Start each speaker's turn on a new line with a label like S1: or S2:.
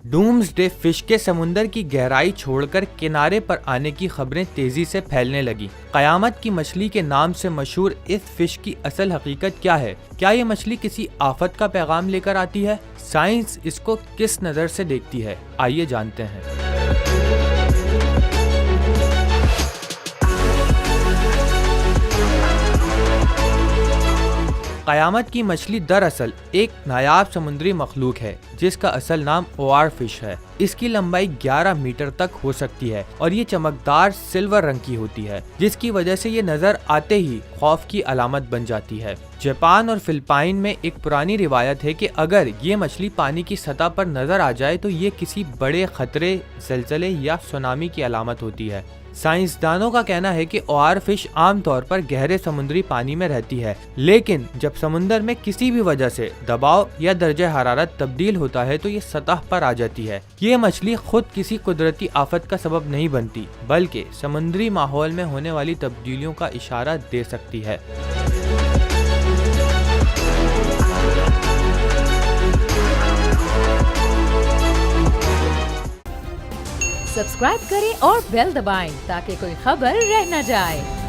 S1: Doomsday fish के समुंदर की गहराई छोड़कर किनारे पर आने की खबरें तेजी से फैलने लगी। कयामत की मछली के नाम से मशहूर इस फिश की असल हकीकत क्या है? क्या ये मछली किसी आफत का पैगाम लेकर आती है? साइंस इसको किस नज़र से देखती है? आइए जानते हैं। कयामत की मछली दरअसल एक नायाब समुद्री मखलूक है जिसका असल नाम ओआर फिश है। इसकी लंबाई 11 मीटर तक हो सकती है और ये चमकदार सिल्वर रंग की होती है, जिसकी वजह से ये नजर आते ही खौफ की अलामत बन जाती है। जापान और फिलिपाइन में एक पुरानी रिवायत है कि अगर ये मछली पानी की सतह पर नजर आ जाए तो ये किसी बड़े खतरे, ज़लज़ले या सुनामी की अलामत होती है। साइंसदानों का कहना है कि ओआर फिश आमतौर पर गहरे समुद्री पानी में रहती है, लेकिन जब समुद्र में किसी भी वजह से दबाव या दर्जे हरारत तब्दील होता है तो ये सतह पर आ जाती है। ये मछली खुद किसी कुदरती आफत का सबब नहीं बनती, बल्कि समुद्री माहौल में होने वाली तब्दीलियों का इशारा दे सकती है।
S2: सब्सक्राइब करें और बेल दबाएं ताकि कोई खबर रह न जाए।